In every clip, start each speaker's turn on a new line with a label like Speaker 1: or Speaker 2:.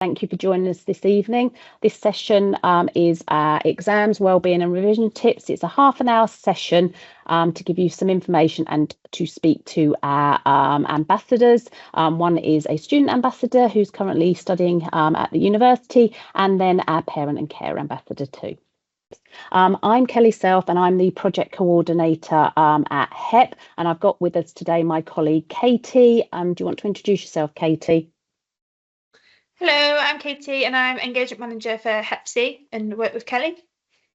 Speaker 1: Thank you for joining us this evening. This session is exams, wellbeing and revision tips. It's a half an hour session to give you some information and to speak to our ambassadors. One is a student ambassador who's currently studying at the university, and then our parent and care ambassador too. I'm Kelly Self and I'm the project coordinator at Hepp, and I've got with us today my colleague Katie. Do you want to introduce yourself, Katie?
Speaker 2: Hello, I'm Katie and I'm engagement manager for HeppSY and work with Kelly.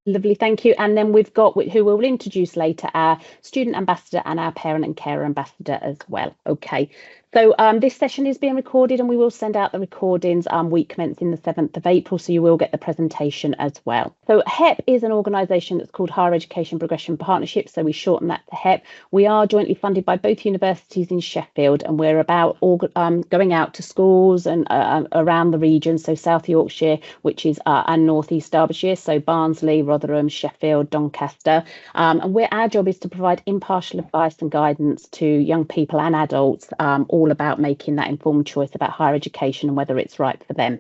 Speaker 1: Lovely, thank you. And then we've got, who we'll introduce later, our student ambassador and our parent and carer ambassador as well. Okay, so this session is being recorded and we will send out the recordings week commencing the 7th of April, so you will get the presentation as well. So Hepp is an organisation that's called Higher Education Progression Partnership, so we shorten that to Hepp. We are jointly funded by both universities in Sheffield, and we're about going out to schools and around the region, so South Yorkshire, which is and North East Derbyshire, so Barnsley, Rotherham, Sheffield, Doncaster, and our job is to provide impartial advice and guidance to young people and adults, all about making that informed choice about higher education and whether it's right for them.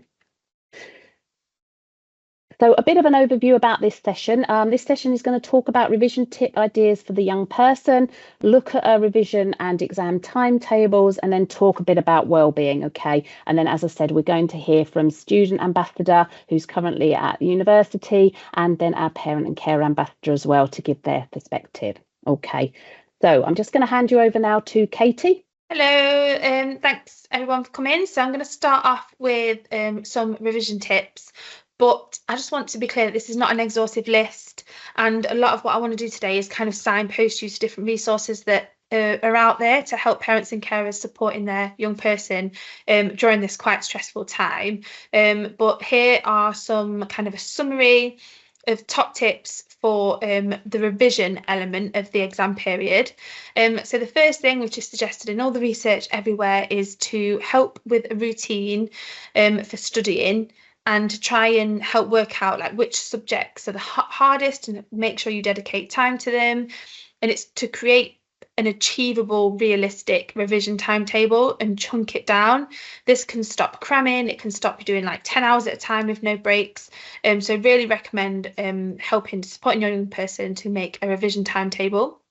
Speaker 1: So a bit of an overview about this session. This session is going to talk about revision tip ideas for the young person, look at revision and exam timetables, and then talk a bit about wellbeing. Okay, and then as I said, we're going to hear from student ambassador who's currently at university, and then our parent and care ambassador as well to give their perspective. Okay, so I'm just going to hand you over now to Katie.
Speaker 2: Hello, thanks everyone for coming. So I'm going to start off with some revision tips. But I just want to be clear that this is not an exhaustive list, and a lot of what I want to do today is kind of signpost you to different resources that are out there to help parents and carers supporting their young person during this quite stressful time. But here are some kind of a summary of top tips for the revision element of the exam period. So the first thing, which is suggested in all the research everywhere, is to help with a routine for studying, and to try and help work out like which subjects are the hardest and make sure you dedicate time to them. And it's to create an achievable, realistic revision timetable and chunk it down. This can stop cramming, it can stop you doing like 10 hours at a time with no breaks. So really recommend supporting your young person to make a revision timetable.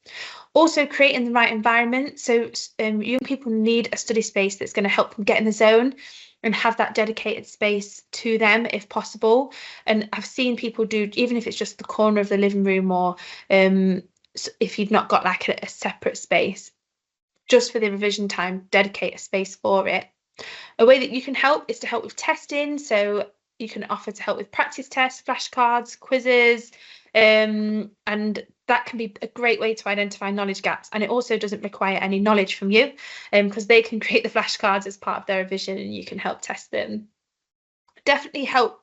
Speaker 2: Also creating the right environment. So young people need a study space that's going to help them get in the zone and have that dedicated space to them if possible. And I've seen people do, even if it's just the corner of the living room, or if you've not got like a separate space, just for the revision time, dedicate a space for it. A way that you can help is to help with testing. So you can offer to help with practice tests, flashcards, quizzes, and that can be a great way to identify knowledge gaps. And it also doesn't require any knowledge from you, because they can create the flashcards as part of their revision and you can help test them. Definitely help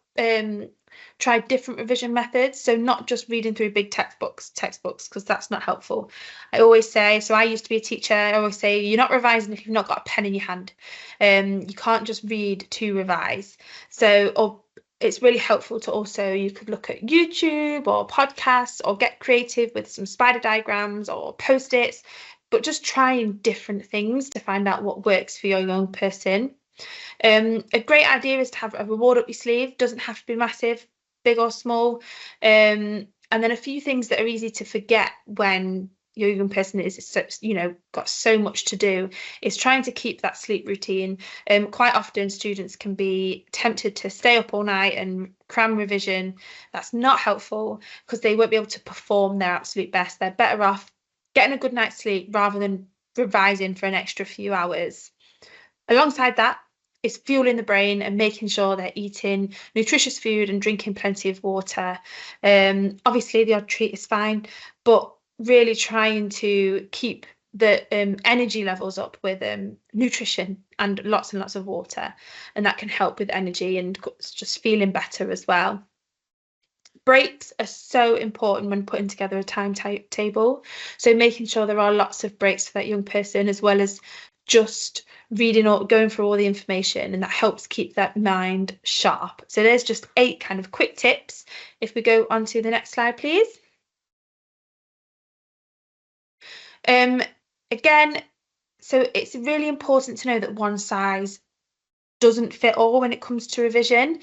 Speaker 2: try different revision methods. So not just reading through big textbooks, because that's not helpful. I always say, so I used to be a teacher, I always say, you're not revising if you've not got a pen in your hand. You can't just read to revise. So, it's really helpful to also, you could look at YouTube or podcasts or get creative with some spider diagrams or post-its, but just trying different things to find out what works for your young person. A great idea is to have a reward up your sleeve. Doesn't have to be massive, big or small. And then a few things that are easy to forget when your young person is, got so much to do, is trying to keep that sleep routine. Quite often students can be tempted to stay up all night and cram revision. That's not helpful because they won't be able to perform their absolute best. They're better off getting a good night's sleep rather than revising for an extra few hours. Alongside that is fueling the brain and making sure they're eating nutritious food and drinking plenty of water. Obviously the odd treat is fine, but really trying to keep the energy levels up with nutrition and lots of water, and that can help with energy and just feeling better as well. Breaks are so important when putting together a timetable, so making sure there are lots of breaks for that young person, as well as just reading or going through all the information, and that helps keep that mind sharp. So there's just 8 kind of quick tips. If we go on to the next slide, please. Again, so it's really important to know that one size doesn't fit all when it comes to revision.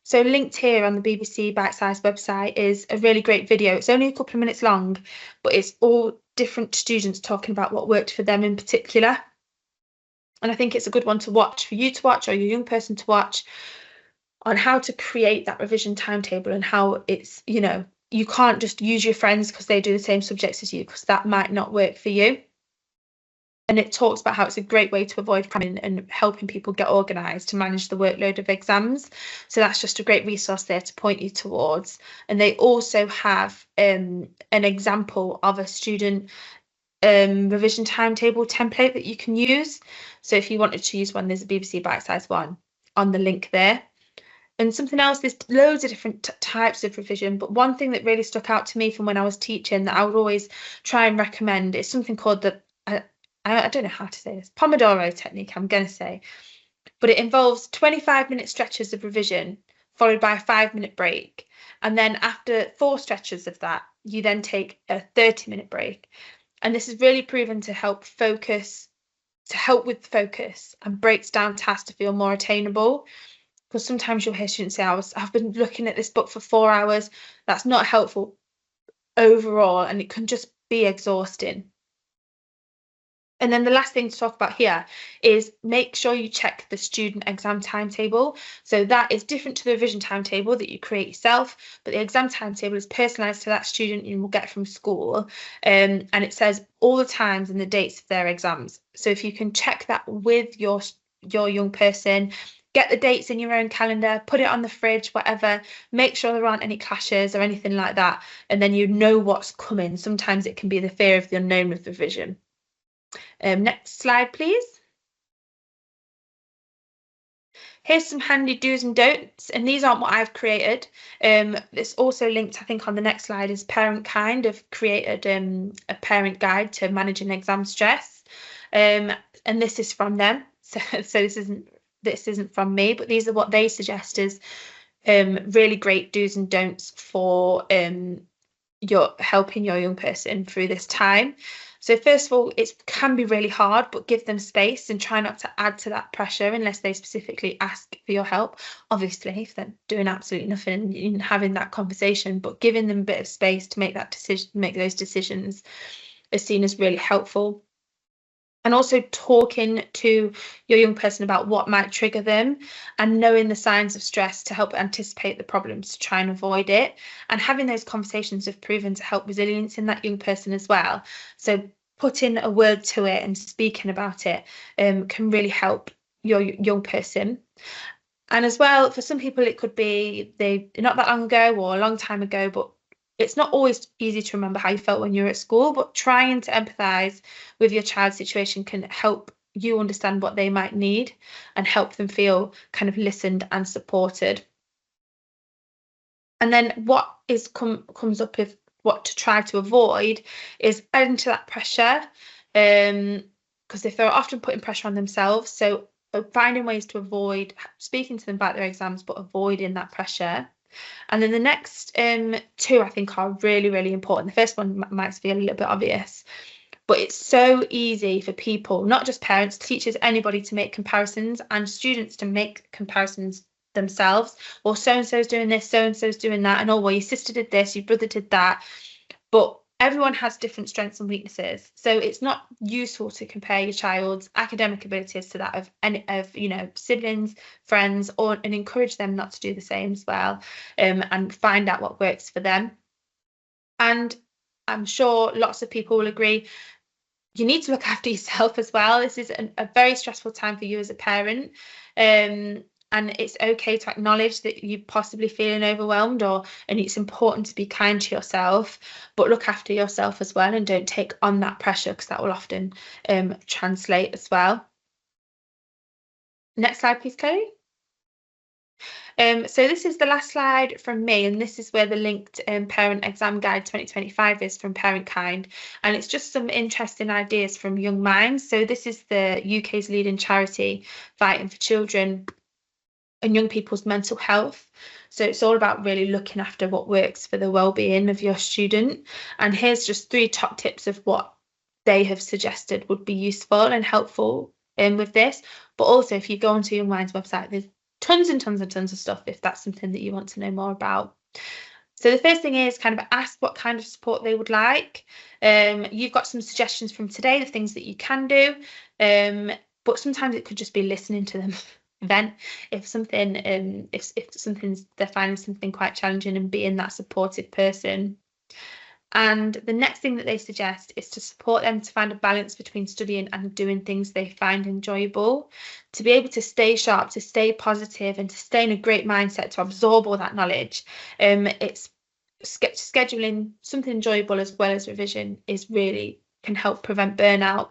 Speaker 2: So linked here on the BBC Bite-Size website is a really great video. It's only a couple of minutes long, but it's all different students talking about what worked for them in particular. And I think it's a good one to watch, for you to watch or your young person to watch, on how to create that revision timetable and how it's, you know, you can't just use your friends because they do the same subjects as you, because that might not work for you. And it talks about how it's a great way to avoid cramming and helping people get organised to manage the workload of exams. So that's just a great resource there to point you towards. And they also have an example of a student revision timetable template that you can use. So if you wanted to use one, there's a BBC Bite-Size one on the link there. And something else, there's loads of different types of revision, but one thing that really stuck out to me from when I was teaching that I would always try and recommend is something called the, I don't know how to say this, Pomodoro technique, I'm going to say. But it involves 25-minute stretches of revision, followed by a 5-minute break. And then after 4 stretches of that, you then take a 30-minute break. And this is really proven to help with focus and breaks down tasks to feel more attainable. Because sometimes you'll hear students say, I've been looking at this book for 4 hours. That's not helpful overall, and it can just be exhausting. And then the last thing to talk about here is make sure you check the student exam timetable. So that is different to the revision timetable that you create yourself, but the exam timetable is personalised to that student you will get from school. And it says all the times and the dates of their exams. So if you can check that with your young person, get the dates in your own calendar, put it on the fridge, whatever, make sure there aren't any clashes or anything like that. And then you know what's coming. Sometimes it can be the fear of the unknown with revision. Next slide, please. Here's some handy do's and don'ts, and these aren't what I've created. It's also linked, I think, on the next slide is Parent Kind have created a parent guide to managing exam stress, and this is from them. So this isn't from me, but these are what they suggest as really great do's and don'ts for helping your young person through this time. So first of all, it can be really hard, but give them space and try not to add to that pressure unless they specifically ask for your help. Obviously, if they're doing absolutely nothing and having that conversation, but giving them a bit of space to make those decisions is seen as really helpful. And also talking to your young person about what might trigger them and knowing the signs of stress to help anticipate the problems to try and avoid it. And having those conversations have proven to help resilience in that young person as well. So putting a word to it and speaking about it can really help your young person. And as well, for some people, it could be not that long ago or a long time ago, but it's not always easy to remember how you felt when you were at school, but trying to empathise with your child's situation can help you understand what they might need and help them feel kind of listened and supported. And then what comes up with what to try to avoid is adding to that pressure, because if they're often putting pressure on themselves, so finding ways to avoid speaking to them about their exams, but avoiding that pressure. And then the next 2 I think are really, really important. The first one might feel a little bit obvious, but it's so easy for people, not just parents, teachers, anybody, to make comparisons, and students to make comparisons themselves. Or so-and-so's doing this, so-and-so's doing that, and oh, well, your sister did this, your brother did that. But everyone has different strengths and weaknesses, so it's not useful to compare your child's academic abilities to that of siblings, friends, and encourage them not to do the same as well, and find out what works for them. And I'm sure lots of people will agree, you need to look after yourself as well. This is a very stressful time for you as a parent, and it's okay to acknowledge that you're possibly feeling overwhelmed, and it's important to be kind to yourself, but look after yourself as well and don't take on that pressure, because that will often translate as well. Next slide, please, Chloe. So this is the last slide from me, and this is where the linked Parent Exam Guide 2025 is from Parent Kind, and it's just some interesting ideas from Young Minds. So this is the UK's leading charity fighting for children and young people's mental health. So it's all about really looking after what works for the well-being of your student. And here's just 3 top tips of what they have suggested would be useful and helpful with this. But also, if you go onto Young Minds website, there's tons and tons and tons of stuff if that's something that you want to know more about. So the first thing is kind of ask what kind of support they would like. You've got some suggestions from today, the things that you can do, but sometimes it could just be listening to them vent if something, if something's, they're finding something quite challenging, and being that supportive person. And the next thing that they suggest is to support them to find a balance between studying and doing things they find enjoyable, to be able to stay sharp, to stay positive, and to stay in a great mindset to absorb all that knowledge. It's scheduling something enjoyable as well as revision can help prevent burnout.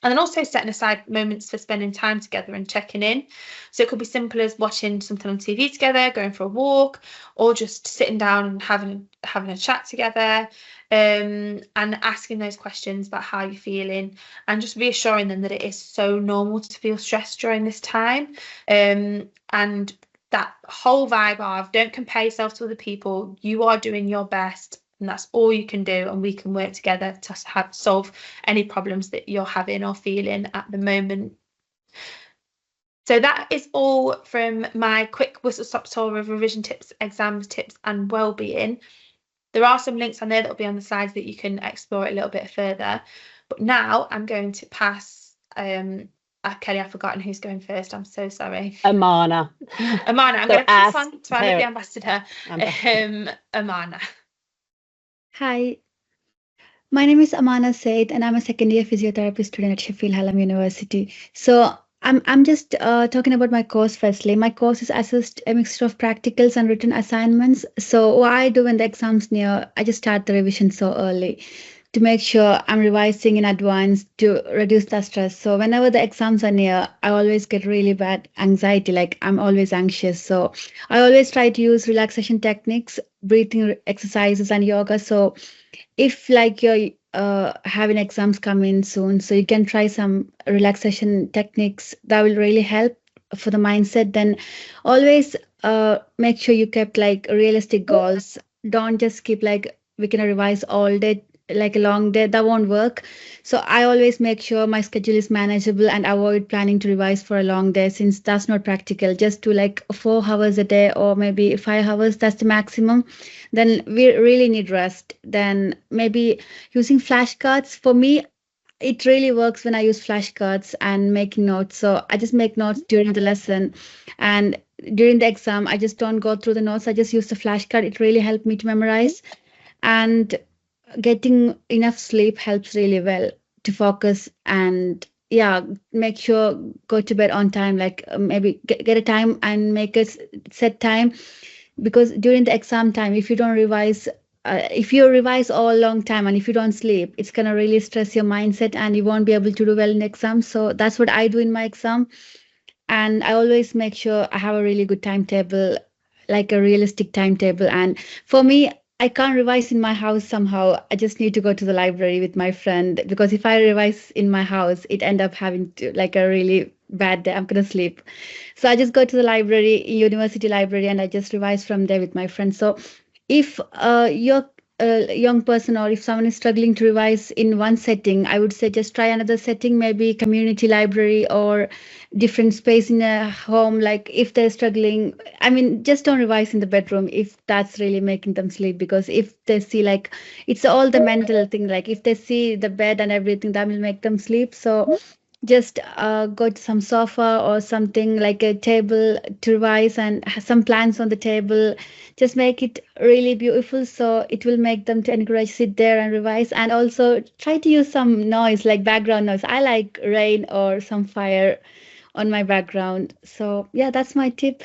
Speaker 2: And then also setting aside moments for spending time together and checking in. So it could be simple as watching something on TV together, going for a walk, or just sitting down and having a chat together, and asking those questions about how you're feeling, and just reassuring them that it is so normal to feel stressed during this time. And that whole vibe of don't compare yourself to other people, you are doing your best, and that's all you can do, and we can work together to solve any problems that you're having or feeling at the moment. So that is all from my quick whistle-stop tour of revision tips, exams tips and wellbeing. There are some links on there that will be on the sides that you can explore it a little bit further. But now I'm going to pass, Kelly, I've forgotten who's going first. I'm so sorry.
Speaker 1: Amana.
Speaker 2: I'm going to pass on to our lovely ambassador, Amana.
Speaker 3: Hi, my name is Amana Said, and I'm a second-year physiotherapy student at Sheffield Hallam University. So I'm just talking about my course firstly. My course is a mixture of practicals and written assignments. So what I do when the exam's near, I just start the revision so early to make sure I'm revising in advance to reduce the stress. So whenever the exams are near, I always get really bad anxiety, like I'm always anxious. So I always try to use relaxation techniques, breathing exercises and yoga. So if like you're having exams come in soon, so you can try some relaxation techniques that will really help for the mindset. Then always make sure you kept like realistic goals. Don't just keep like we can revise all day, like a long day, that won't work. So I always make sure my schedule is manageable and avoid planning to revise for a long day, since that's not practical. Just do like 4 hours a day or maybe 5 hours, that's the maximum. Then we really need rest. Then maybe using flashcards. For me, it really works when I use flashcards and making notes. So I just make notes during the lesson, and during the exam I just don't go through the notes, I just use the flashcard. It really helped me to memorize. And getting enough sleep helps really well to focus. And yeah, make sure go to bed on time, like maybe get a time and make a set time, because during the exam time, if you don't revise, if you revise all long time and if you don't sleep, it's going to really stress your mindset and you won't be able to do well in the exam. So that's what I do in my exam. And I always make sure I have a really good timetable, like a realistic timetable. And for me, I can't revise in my house somehow. I just need to go to the library with my friend, because if I revise in my house, it end up having to like a really bad day. I'm gonna sleep. So I just go to the library, university library, and I just revise from there with my friend. So if you're a young person, or if someone is struggling to revise in one setting, I would say just try another setting, maybe community library or different space in a home. Like if they're struggling, I mean, just don't revise in the bedroom if that's really making them sleep, because if they see like it's all the mental thing, like if they see the bed and everything, that will make them sleep. So just go to some sofa or something, like a table to revise, and some plants on the table. Just make it really beautiful, so it will make them to encourage, sit there and revise. And also try to use some noise, like background noise. I like rain or some fire on my background. So yeah, that's my tip.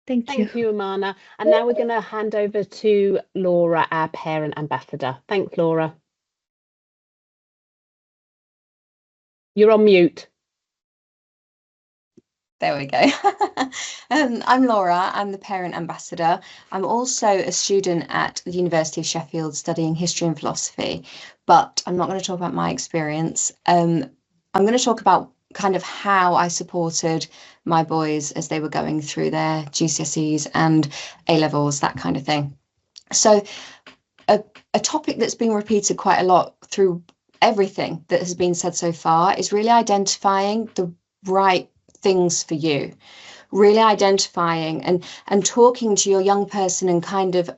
Speaker 3: Thank you.
Speaker 1: Thank you, Amana. And now we're going to hand over to Laura, our parent ambassador. Thanks, Laura. You're on mute.
Speaker 4: There we go. I'm Laura, I'm the parent ambassador. I'm also a student at the University of Sheffield studying history and philosophy, but I'm not going to talk about my experience. I'm going to talk about kind of how I supported my boys as they were going through their GCSEs and A-levels, that kind of thing. So a topic that's been repeated quite a lot through everything that has been said so far is really identifying the right things for you, really identifying and talking to your young person and kind of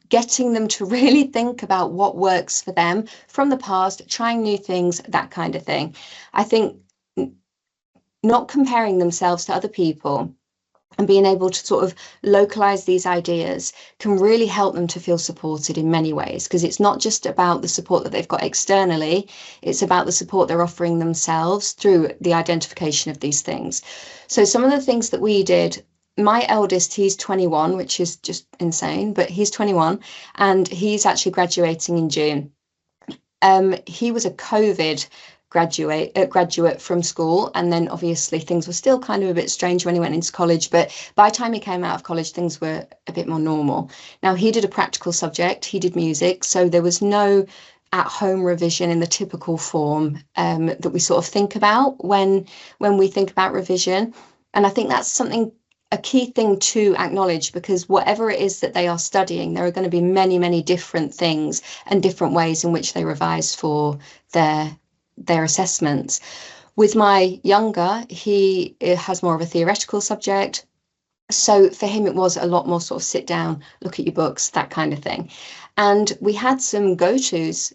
Speaker 4: getting them to really think about what works for them from the past, trying new things, that kind of thing. I think not comparing themselves to other people and being able to sort of localize these ideas can really help them to feel supported in many ways, because it's not just about the support that they've got externally, it's about the support they're offering themselves through the identification of these things. So some of the things that we did, my eldest, he's 21, which is just insane, but he's 21 and he's actually graduating in June. He was a COVID graduate from school, and then obviously things were still kind of a bit strange when he went into college, but by the time he came out of college things were a bit more normal. Now he did a practical subject, he did music, so there was no at-home revision in the typical form that we sort of think about when we think about revision. And I think that's something, a key thing to acknowledge, because whatever it is that they are studying, there are going to be many different things and different ways in which they revise for their assessments. With my younger, he has more of a theoretical subject, so for him it was a lot more sort of sit down, look at your books, that kind of thing. And we had some go-tos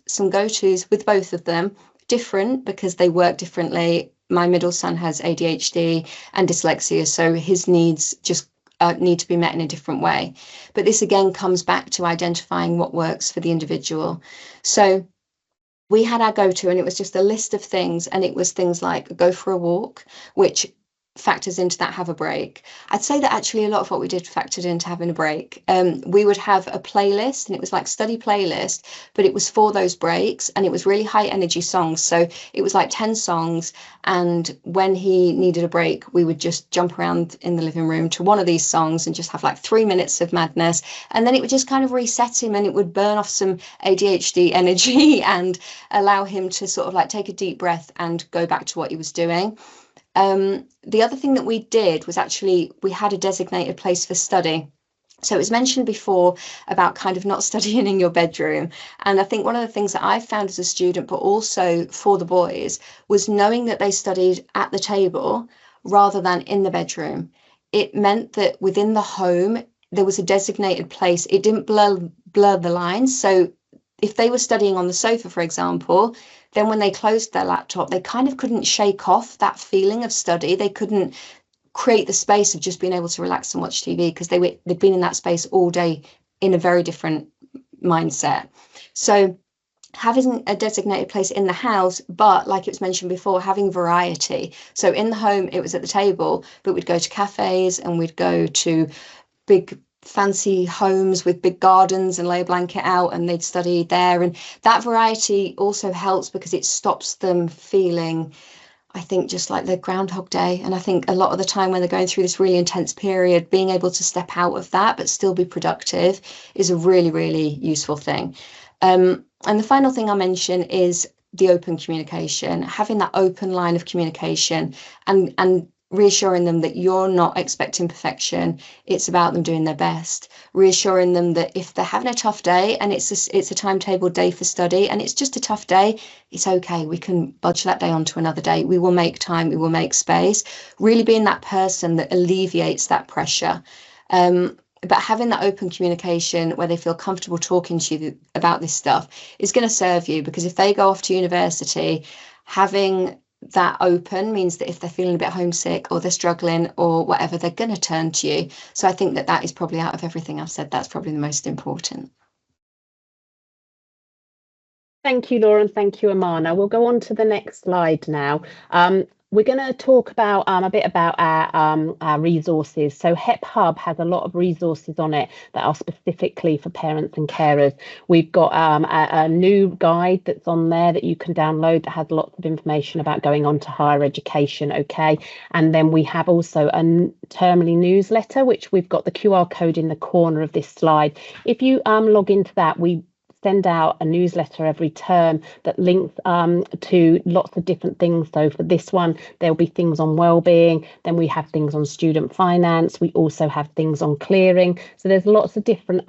Speaker 4: with both of them, different because they work differently. My middle son has ADHD and dyslexia, so his needs just need to be met in a different way. But this again comes back to identifying what works for the individual. So we had our go-to, and it was just a list of things, and it was things like go for a walk, which factors into that, have a break. I'd say that actually a lot of what we did factored into having a break. We would have a playlist, and it was like study playlist, but it was for those breaks, and it was really high energy songs. So it was like 10 songs, and when he needed a break, we would just jump around in the living room to one of these songs and just have like 3 minutes of madness, and then it would just kind of reset him, and it would burn off some ADHD energy and allow him to sort of like take a deep breath and go back to what he was doing. The other thing that we did was actually we had a designated place for study. So it was mentioned before about kind of not studying in your bedroom. And I think one of the things that I found as a student, but also for the boys, was knowing that they studied at the table rather than in the bedroom. It meant that within the home, there was a designated place. It didn't blur the lines. So if they were studying on the sofa, for example, then when they closed their laptop, they kind of couldn't shake off that feeling of study. They couldn't create the space of just being able to relax and watch TV, because they'd been in that space all day in a very different mindset. So having a designated place in the house, but like it was mentioned before, having variety. So in the home, it was at the table, but we'd go to cafes and we'd go to big fancy homes with big gardens and lay a blanket out, and they'd study there. And that variety also helps because it stops them feeling, I think, just like the Groundhog Day. And I think a lot of the time when they're going through this really intense period, being able to step out of that but still be productive is a really useful thing. And the final thing I'll mention is the open communication, having that open line of communication and reassuring them that you're not expecting perfection. It's about them doing their best. Reassuring them that if they're having a tough day and it's a timetabled day for study and it's just a tough day, it's okay. We can budge that day onto another day. We will make time. We will make space. Really being that person that alleviates that pressure. But having that open communication where they feel comfortable talking to you about this stuff is going to serve you, because if they go off to university, having that open means that if they're feeling a bit homesick or they're struggling or whatever, they're going to turn to you. So I think that is probably, out of everything I've said, that's probably the most important.
Speaker 1: Thank you, Laura, and thank you, Amana. We'll go on to the next slide now. We're going to talk about a bit about our resources. So Hepp Hub has a lot of resources on it that are specifically for parents and carers. We've got a new guide that's on there that you can download that has lots of information about going on to higher education. Okay, and then we have also a termly newsletter, which we've got the QR code in the corner of this slide. If you log into that, we send out a newsletter every term that links to lots of different things. So for this one, there'll be things on wellbeing, then we have things on student finance, we also have things on clearing. So there's lots of different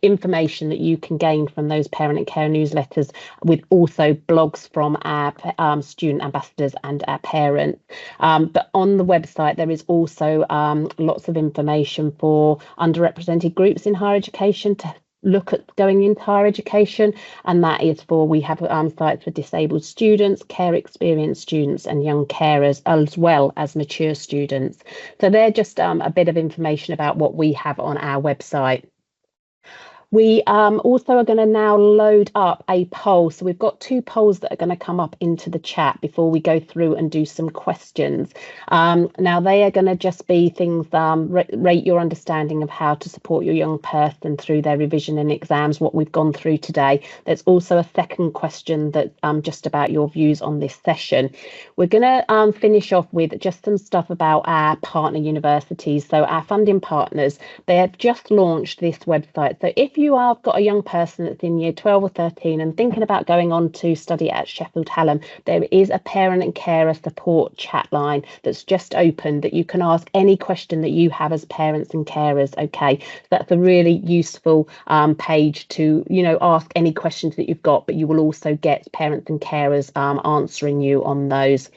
Speaker 1: information that you can gain from those parent and care newsletters, with also blogs from our student ambassadors and our parents. But on the website, there is also lots of information for underrepresented groups in higher education to look at going into higher education, and that is for, we have sites for disabled students, care experienced students and young carers, as well as mature students. So they're just a bit of information about what we have on our website. We also are going to now load up a poll. So we've got 2 polls that are going to come up into the chat before we go through and do some questions. Now they are going to just be things, rate your understanding of how to support your young person through their revision and exams, what we've gone through today. There's also a second question that's just about your views on this session. We're going to finish off with just some stuff about our partner universities. So our funding partners, they have just launched this website. So if you have got a young person that's in year 12 or 13 and thinking about going on to study at Sheffield Hallam, there is a parent and carer support chat line that's just opened that you can ask any question that you have as parents and carers. Okay, so that's a really useful page to, you know, ask any questions that you've got, but you will also get parents and carers answering you on those.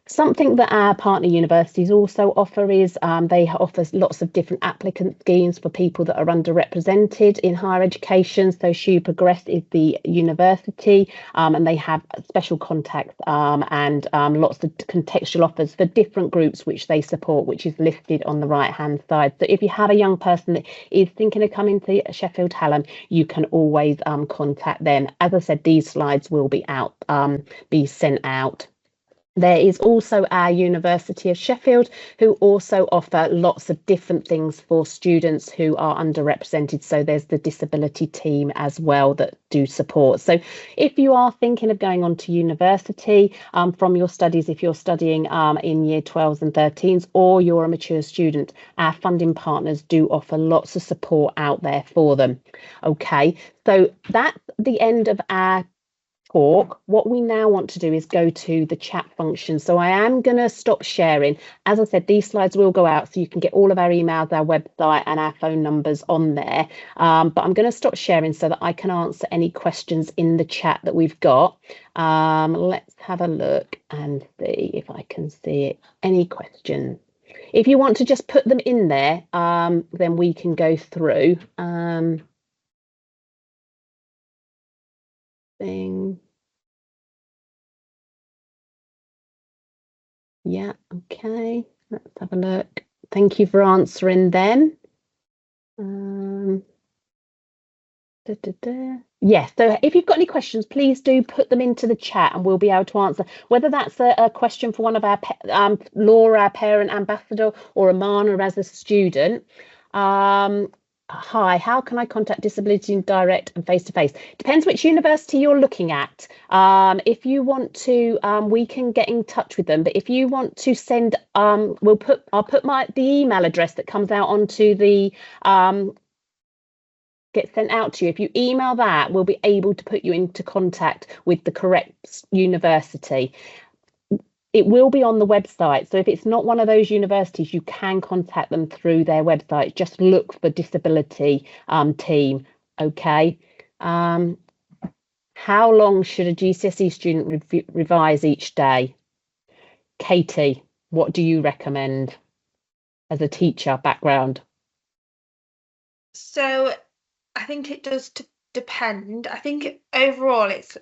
Speaker 1: Something that our partner universities also offer is they offer lots of different applicant schemes for people that are underrepresented in higher education. So SHU Progress is the university, and they have special contacts and lots of contextual offers for different groups which they support, which is listed on the right hand side. So if you have a young person that is thinking of coming to Sheffield Hallam, you can always contact them. As I said, these slides will be sent out. There is also our University of Sheffield, who also offer lots of different things for students who are underrepresented. So there's the disability team as well that do support. So if you are thinking of going on to university from your studies, if you're studying in year 12s and 13s, or you're a mature student, our funding partners do offer lots of support out there for them. Okay, so that's the end of our talk. What we now want to do is go to the chat function. So I am going to stop sharing. As I said, these slides will go out so you can get all of our emails, our website and our phone numbers on there. But I'm going to stop sharing so that I can answer any questions in the chat that we've got. Let's have a look and see if I can see it. Any questions? If you want to just put them in there, then we can go through. Yeah, okay, let's have a look. Thank you for answering then. Yes, so if you've got any questions, please do put them into the chat and we'll be able to answer, whether that's a question for one of our Laura, our parent ambassador, or Amana as a student. Hi, how can I contact Disability Direct and face-to-face? Depends which university you're looking at. If you want to, we can get in touch with them. But if you want to send, I'll put the email address that comes out onto the get sent out to you. If you email that, we'll be able to put you into contact with the correct university. It will be on the website. So if it's not one of those universities, you can contact them through their website. Just look for disability team. Okay. How long should a GCSE student revise each day? Katie, what do you recommend as a teacher background?
Speaker 2: So I think it does depend. I think overall it's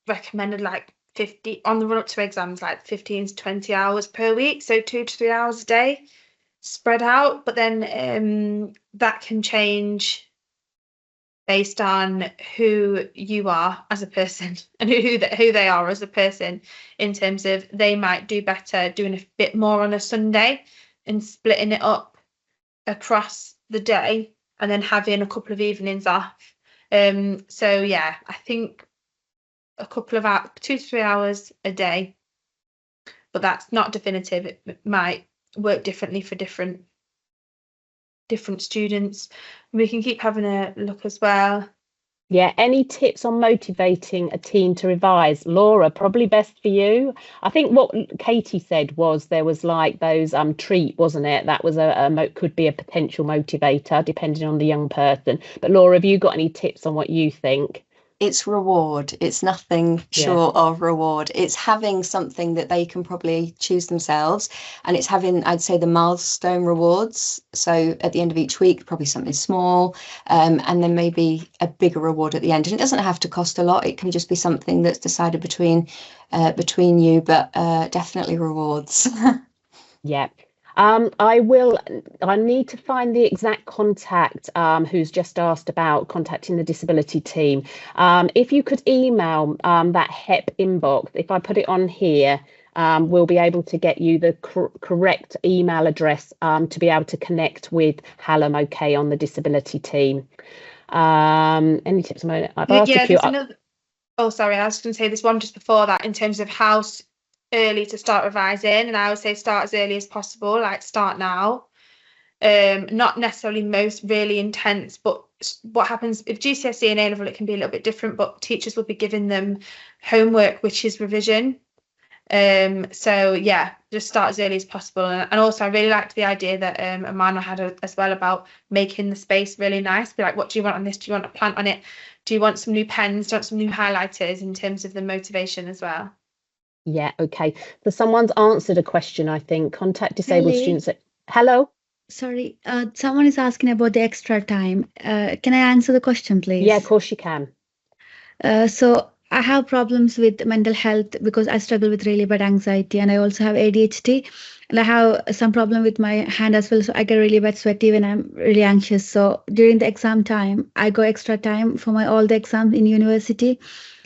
Speaker 2: recommended like 50 on the run up to exams, like 15 to 20 hours per week, so 2 to 3 hours a day spread out. But then that can change based on who you are as a person and who they are as a person, in terms of they might do better doing a bit more on a Sunday and splitting it up across the day and then having a couple of evenings off. So yeah, I think a couple of hours, 2 to 3 hours a day, but that's not definitive. It might work differently for different students. We can keep having a look as well.
Speaker 1: Yeah, any tips on motivating a team to revise? Laura, probably best for you. I think what Katie said was there was like those treat, wasn't it? That was could be a potential motivator depending on the young person. But Laura, have you got any tips on what you think?
Speaker 4: It's reward. It's nothing
Speaker 1: Yeah.
Speaker 4: short of reward. It's having something that they can probably choose themselves. And it's having, I'd say, the milestone rewards. So at the end of each week, probably something small, and then maybe a bigger reward at the end. And it doesn't have to cost a lot. It can just be something that's decided between you, but definitely rewards.
Speaker 1: Yeah. I need to find the exact contact who's just asked about contacting the disability team. If you could email that HEP inbox, if I put it on here, we'll be able to get you the correct email address to be able to connect with Hallam OK on the disability team. Any tips? I've asked a few.
Speaker 2: Oh, sorry, I was going to say this one just before that in terms of how early to start revising, and I would say start as early as possible, like start now. Not necessarily most really intense, but what happens if GCSE and A level, it can be a little bit different, but teachers will be giving them homework which is revision. So yeah, just start as early as possible. And also I really liked the idea that Amanda had as well about making the space really nice. Be like, what do you want on this? Do you want a plant on it? Do you want some new pens? Do you want some new highlighters, in terms of the motivation as well?
Speaker 1: Yeah, okay. So someone's answered a question, I think. Contact disabled students. Hello?
Speaker 3: Sorry, someone is asking about the extra time. Can I answer the question, please?
Speaker 1: Yeah, of course you can.
Speaker 3: So I have problems with mental health because I struggle with really bad anxiety, and I also have ADHD, and I have some problem with my hand as well. So I get really bad sweaty when I'm really anxious. So during the exam time, I go extra time for all the exams in university.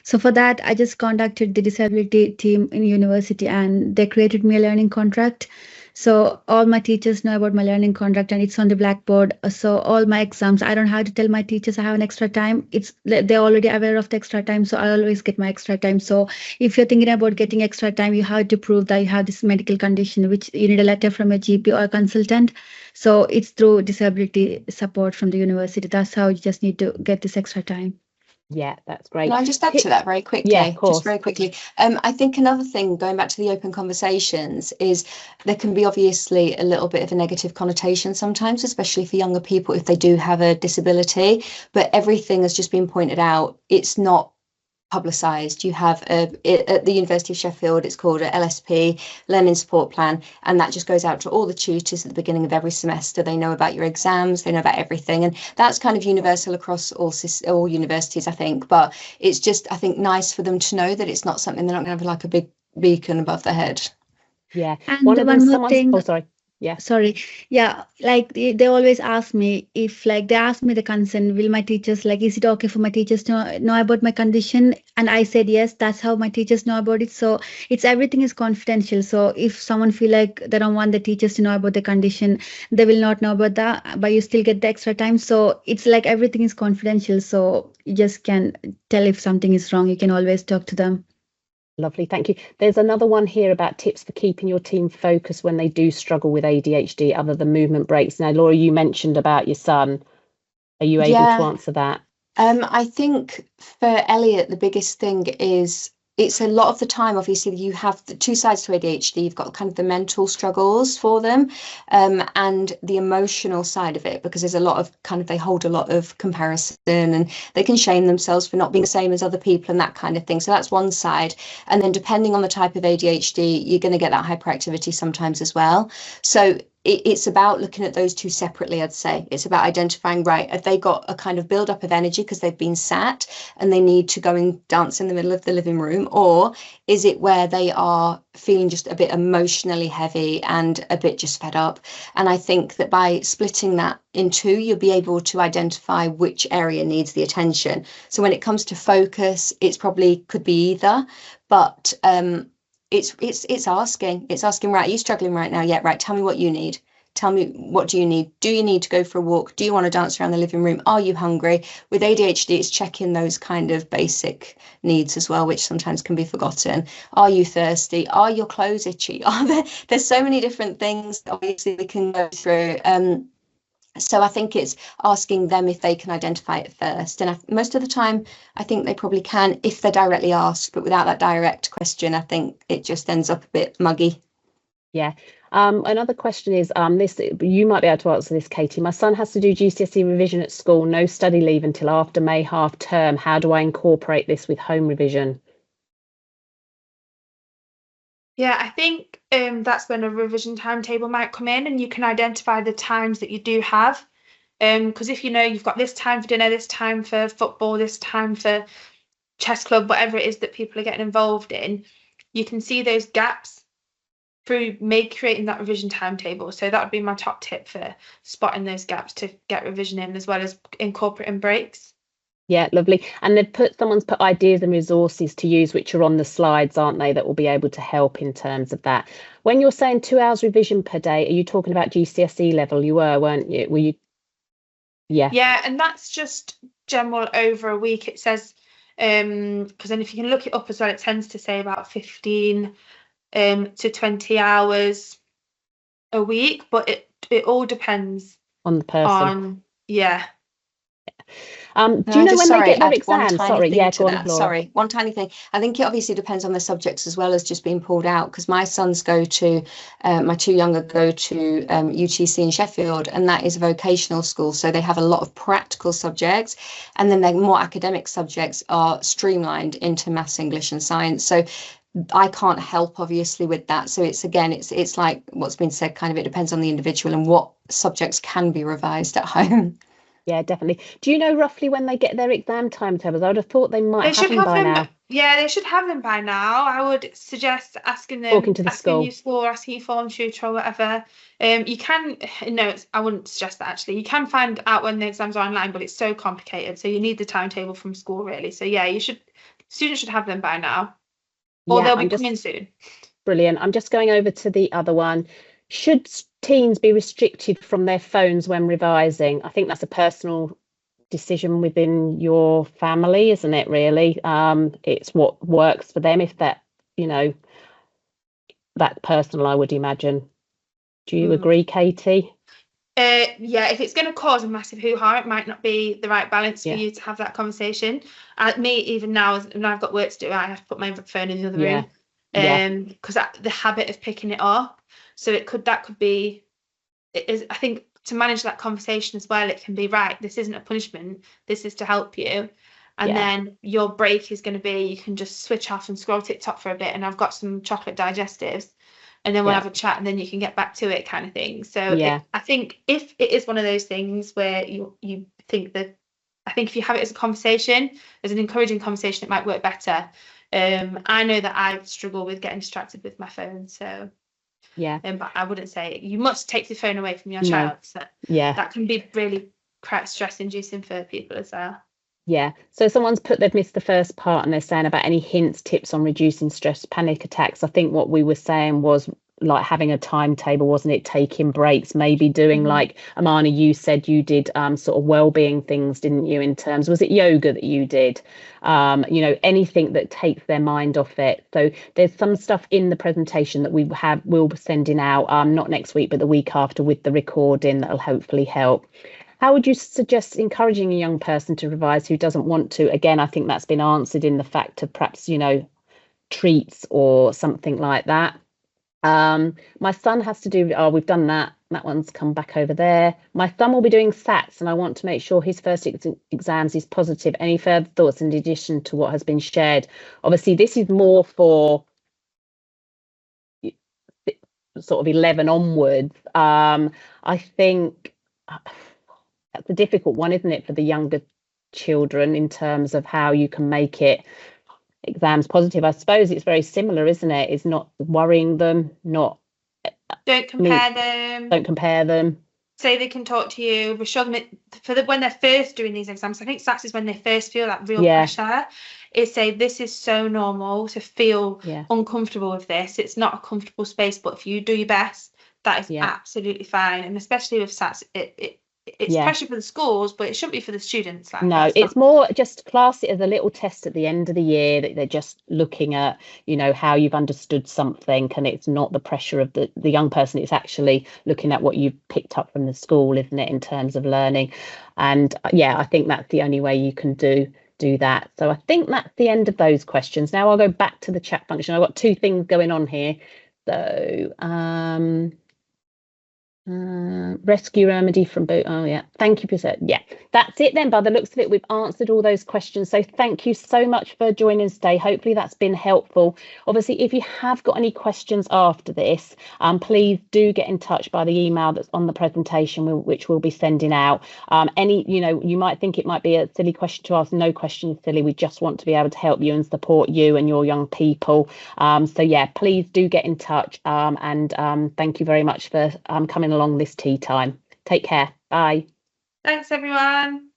Speaker 3: So for that, I just contacted the disability team in university, and they created me a learning contract. So all my teachers know about my learning contract, and it's on the blackboard. So all my exams, I don't have to tell my teachers I have an extra time. They're already aware of the extra time, so I always get my extra time. So if you're thinking about getting extra time, you have to prove that you have this medical condition, which you need a letter from a GP or a consultant. So it's through disability support from the university. That's how you just need to get this extra time.
Speaker 1: Yeah, that's great.
Speaker 4: Can I just add to that very quickly?
Speaker 1: Yeah, of course.
Speaker 4: Just very quickly. I think another thing, going back to the open conversations, is there can be obviously a little bit of a negative connotation sometimes, especially for younger people if they do have a disability. But everything has just been pointed out. It's not publicised. You have at the University of Sheffield, it's called a LSP, Learning Support Plan, and that just goes out to all the tutors at the beginning of every semester. They know about your exams, they know about everything, and that's kind of universal across all universities, I think. But it's just, I think, nice for them to know that it's not something they're not going to have like a big beacon above their head.
Speaker 3: Yeah. And one more thing.
Speaker 1: Oh, sorry. Yeah.
Speaker 3: Sorry. Yeah. Like they always ask me if, like, they ask me the consent, will my teachers, like, is it okay for my teachers to know about my condition? And I said, yes, that's how my teachers know about it. So everything is confidential. So if someone feel like they don't want the teachers to know about the condition, they will not know about that, but you still get the extra time. So it's like everything is confidential. So you just can tell if something is wrong. You can always talk to them.
Speaker 1: Lovely, thank you. There's another one here about tips for keeping your team focused when they do struggle with ADHD other than movement breaks. Now, Laura, you mentioned about your son. Are you able to answer that?
Speaker 4: I think for Elliot, the biggest thing is it's a lot of the time, obviously, you have the two sides to ADHD. You've got kind of the mental struggles for them and the emotional side of it, because there's a lot of kind of, they hold a lot of comparison and they can shame themselves for not being the same as other people and that kind of thing. So that's one side. And then depending on the type of ADHD, you're going to get that hyperactivity sometimes as well. So it's about looking at those two separately, I'd say. It's about identifying, right, have they got a kind of build-up of energy because they've been sat and they need to go and dance in the middle of the living room? Or is it where they are feeling just a bit emotionally heavy and a bit just fed up? And I think that by splitting that in two, you'll be able to identify which area needs the attention. So when it comes to focus, it's probably could be either, but it's asking, right, are you struggling right now? Yeah, right, tell me what you need. Tell me, what do you need? Do you need to go for a walk? Do you want to dance around the living room? Are you hungry? With ADHD, it's checking those kind of basic needs as well, which sometimes can be forgotten. Are you thirsty? Are your clothes itchy? There's so many different things that obviously we can go through. So I think it's asking them if they can identify it first. And most of the time, I think they probably can if they're directly asked. But without that direct question, I think it just ends up a bit muggy.
Speaker 1: Yeah. Another question is this, you might be able to answer this, Katie. My son has to do GCSE revision at school, no study leave until after May half term. How do I incorporate this with home revision?
Speaker 2: Yeah, I think that's when a revision timetable might come in, and you can identify the times that you do have. Because if you know you've got this time for dinner, this time for football, this time for chess club, whatever it is that people are getting involved in, you can see those gaps through creating that revision timetable. So that would be my top tip for spotting those gaps to get revision in, as well as incorporating breaks.
Speaker 1: Yeah, lovely. And someone's put ideas and resources to use, which are on the slides, aren't they, that will be able to help in terms of that. When you're saying 2 hours revision per day, are you talking about GCSE level? You were, weren't you? Were you? Yeah.
Speaker 2: Yeah, and that's just general over a week. It says, because then if you can look it up as well, it tends to say about 15 to 20 hours a week, but it all depends
Speaker 1: On the person.
Speaker 2: Yeah.
Speaker 1: Do you know when they get their exams? Sorry, yeah, go on, Laura.
Speaker 4: Sorry, one tiny thing. I think it obviously depends on the subjects as well as just being pulled out, because my sons go to, my two younger go to UTC in Sheffield, and that is a vocational school. So they have a lot of practical subjects, and then their more academic subjects are streamlined into maths, English and science. So I can't help obviously with that. So it's like what's been said, kind of it depends on the individual and what subjects can be revised at home.
Speaker 1: Yeah, definitely. Do you know roughly when they get their exam timetables? I would have thought they might have them by now.
Speaker 2: Yeah, they should have them by now. I would suggest asking them,
Speaker 1: Talking to the school.
Speaker 2: Your school, asking your form tutor or whatever. You can, no, I wouldn't suggest that actually. You can find out when the exams are online, but it's so complicated. So you need the timetable from school really. So yeah, students should have them by now. Or they'll be coming soon.
Speaker 1: Brilliant. I'm just going over to the other one. Should teens be restricted from their phones when revising? I think that's a personal decision within your family, isn't it, really? It's what works for them, if that, that personal, I would imagine. Do you agree, Katie?
Speaker 2: Yeah, if it's going to cause a massive hoo-ha, it might not be the right balance for you to have that conversation. Me, even now, when I've got work to do, I have to put my phone in the other room. Because the habit of picking it up. So that could be, I think, to manage that conversation as well, it can be, right, this isn't a punishment, this is to help you. And then your break is going to be, you can just switch off and scroll TikTok for a bit, and I've got some chocolate digestives, and then we'll have a chat, and then you can get back to it, kind of thing. So I think if it is one of those things where you think that, I think if you have it as a conversation, as an encouraging conversation, it might work better. I know that I struggle with getting distracted with my phone, so but I wouldn't say you must take the phone away from your child. So that can be really quite stress inducing for people as well.
Speaker 1: Yeah. So someone's put they've missed the first part, and they're saying about any hints, tips on reducing stress, panic attacks. I think what we were saying was like having a timetable, wasn't it? Taking breaks, maybe doing like Amana, you said you did sort of wellbeing things, didn't you? In terms, was it yoga that you did? Anything that takes their mind off it. So there's some stuff in the presentation that we'll be sending out, not next week, but the week after, with the recording that'll hopefully help. How would you suggest encouraging a young person to revise who doesn't want to? Again, I think that's been answered in the fact of perhaps, treats or something like that. My son has to do, we've done that. That one's come back over there. My son will be doing SATs, and I want to make sure his first exams is positive. Any further thoughts in addition to what has been shared? Obviously, this is more for sort of 11 onwards. I think that's a difficult one, isn't it, for the younger children, in terms of how you can make it exams positive. I suppose it's very similar, isn't it? It's not worrying them,
Speaker 2: don't compare them. Say they can talk to you, but show them it when they're first doing these exams. I think SATs is when they first feel that real pressure. Is say, this is so normal to feel uncomfortable with this. It's not a comfortable space, but if you do your best, that is absolutely fine. And especially with SATs, it it's pressure for the schools, but it shouldn't be for the students. Like,
Speaker 1: no, it's more just class it as a little test at the end of the year, that they're just looking at, you know, how you've understood something, and it's not the pressure of the young person. It's actually looking at what you've picked up from the school, isn't it, in terms of learning. And yeah, I think that's the only way you can do that. So I think that's the end of those questions. Now I'll go back to the chat function. I've got two things going on here. So rescue remedy from boot. Oh yeah, thank you, Priscilla. Yeah, that's it then. By the looks of it, we've answered all those questions, so thank you so much for joining us today. Hopefully that's been helpful. Obviously, if you have got any questions after this, please do get in touch by the email that's on the presentation, which we'll be sending out. Any, you know, you might think it might be a silly question to ask. No question is silly. We just want to be able to help you and support you and your young people. So yeah, please do get in touch, and thank you very much for coming along this tea time. Take care. Bye.
Speaker 2: Thanks, everyone.